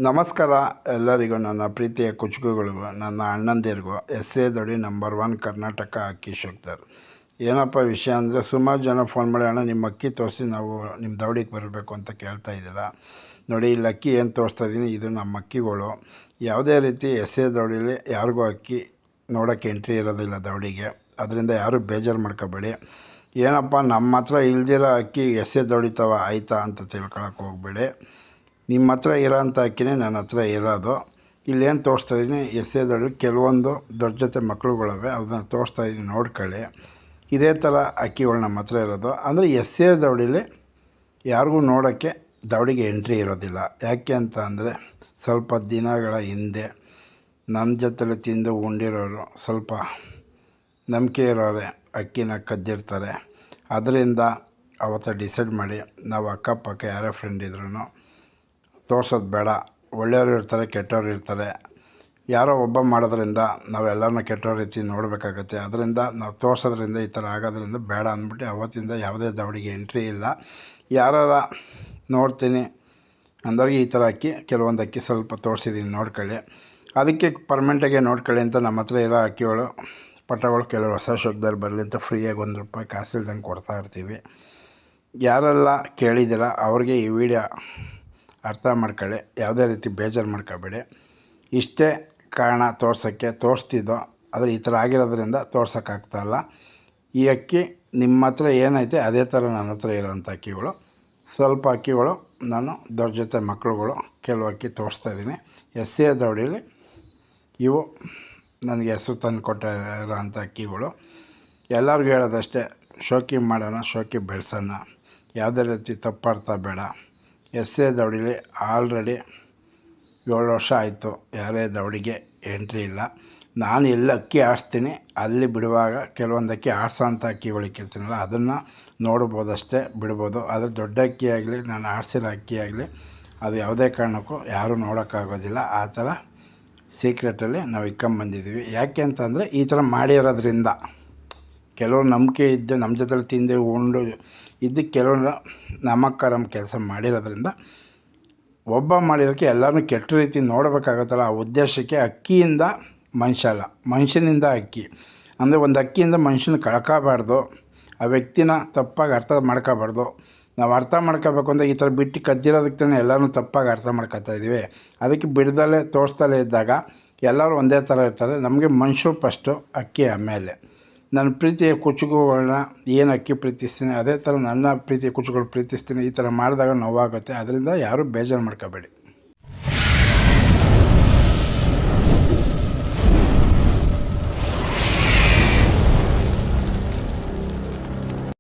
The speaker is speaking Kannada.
ನಮಸ್ಕಾರ ಎಲ್ಲರಿಗೂ, ನನ್ನ ಪ್ರೀತಿಯ ಕುಚುಕುಗಳಿಗೂ, ನನ್ನ ಅಣ್ಣಂದಿರಿಗೂ. ದೊಡಿ ನಂಬರ್ 1 ಕರ್ನಾಟಕ ಅಕ್ಕಿ ಶೋಕ್ದಾರ್. ಏನಪ್ಪ ವಿಷಯ ಅಂದರೆ, ಸುಮಾರು ಜನ ಫೋನ್ ಮಾಡಿ, ಅಣ್ಣ ನಿಮ್ಮ ಅಕ್ಕಿ ತೋರಿಸಿ, ನಾವು ನಿಮ್ಮ ದೌಡಿಗೆ ಬರಬೇಕು ಅಂತ ಕೇಳ್ತಾ ಇದ್ದೀರ. ನೋಡಿ, ಇಲ್ಲಿ ಅಕ್ಕಿ ಏನು ತೋರಿಸ್ತಾ ಇದ್ದೀನಿ, ಇದು ನಮ್ಮ ಅಕ್ಕಿಗಳು. ಯಾವುದೇ ರೀತಿ ದೌಡಿಲಿ ಯಾರಿಗೂ ಅಕ್ಕಿ ನೋಡೋಕ್ಕೆ ಎಂಟ್ರಿ ಇರೋದಿಲ್ಲ ದೌಡಿಗೆ. ಅದರಿಂದ ಯಾರೂ ಬೇಜಾರು ಮಾಡ್ಕೋಬೇಡಿ. ಏನಪ್ಪ ನಮ್ಮ ಹತ್ರ ಇಲ್ದಿರೋ ಅಕ್ಕಿ ದೌಡಿತಾವ ಆಯಿತಾ ಅಂತ ತಿಳ್ಕೊಳಕ್ಕೆ ಹೋಗಬೇಡಿ. ನಿಮ್ಮ ಹತ್ರ ಇರೋಂಥ ಅಕ್ಕಿನೇ ನನ್ನ ಹತ್ರ ಇರೋದು. ಇಲ್ಲೇನು ತೋರಿಸ್ತಾ ಇದ್ದೀನಿ, ದೌಡಿ ಕೆಲವೊಂದು ದೊಡ್ಡ ಜೊತೆ ಮಕ್ಕಳುಗಳವೆ, ಅದನ್ನು ತೋರಿಸ್ತಾ ಇದ್ದೀನಿ, ನೋಡ್ಕೊಳ್ಳಿ. ಇದೇ ಥರ ಅಕ್ಕಿಗಳು ನಮ್ಮ ಹತ್ರ ಇರೋದು. ಅಂದರೆ ದೌಡಿಲಿ ಯಾರಿಗೂ ನೋಡೋಕ್ಕೆ ದೌಡಿಗೆ ಎಂಟ್ರಿ ಇರೋದಿಲ್ಲ. ಯಾಕೆ ಅಂತ ಅಂದರೆ, ಸ್ವಲ್ಪ ದಿನಗಳ ಹಿಂದೆ ನಮ್ಮ ಜೊತೆಲಿ ತಿಂದು ಉಂಡಿರೋರು, ಸ್ವಲ್ಪ ನಂಬಿಕೆ ಇರೋರೆ ಅಕ್ಕಿನ ಕದ್ದಿರ್ತಾರೆ. ಅದರಿಂದ ಅವತ್ತು ಡಿಸೈಡ್ ಮಾಡಿ, ನಾವು ಅಕ್ಕಪಕ್ಕ ಯಾರೇ ಫ್ರೆಂಡ್ ಇದ್ರೂ ತೋರ್ಸೋದು ಬೇಡ. ಒಳ್ಳೆಯವರು ಇರ್ತಾರೆ, ಕೆಟ್ಟವರು ಇರ್ತಾರೆ. ಯಾರೋ ಒಬ್ಬ ಮಾಡೋದ್ರಿಂದ ನಾವೆಲ್ಲರನ್ನ ಕೆಟ್ಟವ್ರ ರೀತಿ ನೋಡಬೇಕಾಗತ್ತೆ. ಅದರಿಂದ ನಾವು ತೋರಿಸೋದ್ರಿಂದ ಈ ಥರ ಆಗೋದ್ರಿಂದ ಬೇಡ ಅಂದ್ಬಿಟ್ಟು ಅವತ್ತಿಂದ ಯಾವುದೇ ದೌಡಿಗೆ ಎಂಟ್ರಿ ಇಲ್ಲ. ಯಾರು ನೋಡ್ತೀನಿ ಅಂದವ್ರಿಗೆ ಈ ಥರ ಅಕ್ಕಿ, ಕೆಲವೊಂದು ಅಕ್ಕಿ ಸ್ವಲ್ಪ ತೋರಿಸಿದ್ದೀನಿ, ನೋಡ್ಕೊಳ್ಳಿ. ಅದಕ್ಕೆ ಪರ್ಮನೆಂಟಾಗೆ ನೋಡ್ಕೊಳ್ಳಿ ಅಂತ ನಮ್ಮ ಹತ್ರ ಇರೋ ಅಕ್ಕಿಗಳು, ಪಟಗಳು ಕೆಲವು ಹೊಸ ಶಬ್ದದಲ್ಲಿ ಬರಲಿ ಅಂತ ಫ್ರೀಯಾಗಿ ₹1 ಕಾಸು ಇಲ್ದಂಗೆ ಕೊಡ್ತಾಯಿರ್ತೀವಿ. ಯಾರೆಲ್ಲ ಕೇಳಿದ್ದೀರ ಅವ್ರಿಗೆ ಈ ವಿಡಿಯೋ ಅರ್ಥ ಮಾಡ್ಕೊಳ್ಳಿ. ಯಾವುದೇ ರೀತಿ ಬೇಜಾರು ಮಾಡ್ಕೋಬೇಡಿ. ಇಷ್ಟೇ ಕಾರಣ ತೋರ್ಸೋಕ್ಕೆ, ತೋರಿಸ್ತಿದ್ದೋ. ಆದರೆ ಈ ಥರ ಆಗಿರೋದ್ರಿಂದ ತೋರ್ಸೋಕ್ಕಾಗ್ತಾಯಿಲ್ಲ. ಈ ಅಕ್ಕಿ ನಿಮ್ಮ ಹತ್ರ ಏನೈತೆ ಅದೇ ಥರ ನನ್ನ ಹತ್ರ ಇರೋಂಥ ಅಕ್ಕಿಗಳು. ಸ್ವಲ್ಪ ಅಕ್ಕಿಗಳು ನಾನು ದೊಡ್ಡ ಜೊತೆ ಮಕ್ಕಳುಗಳು ಕೆಲವು ಅಕ್ಕಿ ತೋರಿಸ್ತಾಯಿದ್ದೀನಿ. ದೌಡಿಲಿ ಇವು ನನಗೆ ಹೆಸರು ತಂದು ಕೊಟ್ಟಿರೋಂಥ ಅಕ್ಕಿಗಳು. ಎಲ್ಲರಿಗೂ ಹೇಳೋದಷ್ಟೇ, ಶೋಕಿ ಮಾಡೋಣ, ಶೋಕಿ ಬೆಳೆಸೋಣ. ಯಾವುದೇ ರೀತಿ ತಪ್ಪರ್ಥ ಬೇಡ. ದೌಡಿಲಿ ಆಲ್ರೆಡಿ 7 ವರ್ಷ ಆಯಿತು ಯಾರೇ ದೌಡಿಗೆ ಎಂಟ್ರಿ ಇಲ್ಲ. ನಾನು ಎಲ್ಲಿ ಅಕ್ಕಿ ಆಡಿಸ್ತೀನಿ ಅಲ್ಲಿ ಬಿಡುವಾಗ ಕೆಲವೊಂದು ಅಕ್ಕಿ ಆಡಿಸೋಂಥ ಅಕ್ಕಿಗಳಿಕ್ಕಿರ್ತೀನಲ್ಲ, ಅದನ್ನು ನೋಡ್ಬೋದಷ್ಟೇ, ಬಿಡ್ಬೋದು. ಆದರೆ ದೊಡ್ಡ ಅಕ್ಕಿ ಆಗಲಿ, ನಾನು ಆಡಿಸಿರೋ ಅಕ್ಕಿ ಆಗಲಿ, ಅದು ಯಾವುದೇ ಕಾರಣಕ್ಕೂ ಯಾರೂ ನೋಡೋಕ್ಕಾಗೋದಿಲ್ಲ. ಆ ಥರ ಸೀಕ್ರೆಟಲ್ಲಿ ನಾವು ಇಕ್ಕೊಂಬಂದಿದ್ದೀವಿ. ಯಾಕೆ ಅಂತಂದರೆ, ಈ ಥರ ಮಾಡಿರೋದ್ರಿಂದ ಕೆಲವರು ನಂಬಿಕೆ ಇದ್ದು ನಮ್ಮ ಜೊತೆಲಿ ತಿಂದು ಉಂಡು ಇದಕ್ಕೆ ಕೆಲವರು ನಮ್ಮ ಕೆಲಸ ಮಾಡಿರೋದ್ರಿಂದ, ಒಬ್ಬ ಮಾಡಿರೋಕ್ಕೆ ಎಲ್ಲರೂ ಕೆಟ್ಟ ರೀತಿ ನೋಡಬೇಕಾಗತ್ತಲ್ಲ. ಆ ಉದ್ದೇಶಕ್ಕೆ ಅಕ್ಕಿಯಿಂದ ಮನುಷ್ಯ ಅಲ್ಲ, ಮನುಷ್ಯನಿಂದ ಅಕ್ಕಿ. ಅಂದರೆ ಒಂದು ಅಕ್ಕಿಯಿಂದ ಮನುಷ್ಯನ ಕಳ್ಕೋಬಾರ್ದು, ಆ ವ್ಯಕ್ತಿನ ತಪ್ಪಾಗಿ ಅರ್ಥ ಮಾಡ್ಕೋಬಾರ್ದು. ನಾವು ಅರ್ಥ ಮಾಡ್ಕೋಬೇಕು ಅಂದರೆ ಈ ಥರ ಬಿಟ್ಟು ಕದ್ದಿರೋದಕ್ಕೆ ಎಲ್ಲರೂ ತಪ್ಪಾಗಿ ಅರ್ಥ ಮಾಡ್ಕೊತಾ ಇದ್ದೀವಿ. ಅದಕ್ಕೆ ಬಿಡ್ದಲ್ಲೇ ತೋರಿಸ್ತಲೇ ಇದ್ದಾಗ ಎಲ್ಲರೂ ಒಂದೇ ಥರ ಇರ್ತಾರೆ. ನಮಗೆ ಮನುಷ್ಯರು ಫಸ್ಟು, ಅಕ್ಕಿ ಆಮೇಲೆ. ನನ್ನ ಪ್ರೀತಿಯ ಕುಚುಕುಗಳನ್ನ ಏನು ಅಕ್ಕಿ ಪ್ರೀತಿಸ್ತೀನಿ, ಅದೇ ಥರ ನನ್ನ ಪ್ರೀತಿಯ ಕುಚುಕುಗಳು ಪ್ರೀತಿಸ್ತೀನಿ. ಈ ಥರ ಮಾಡಿದಾಗ ನೋವಾಗುತ್ತೆ. ಅದರಿಂದ ಯಾರೂ ಬೇಜಾರು ಮಾಡ್ಕೋಬೇಡಿ.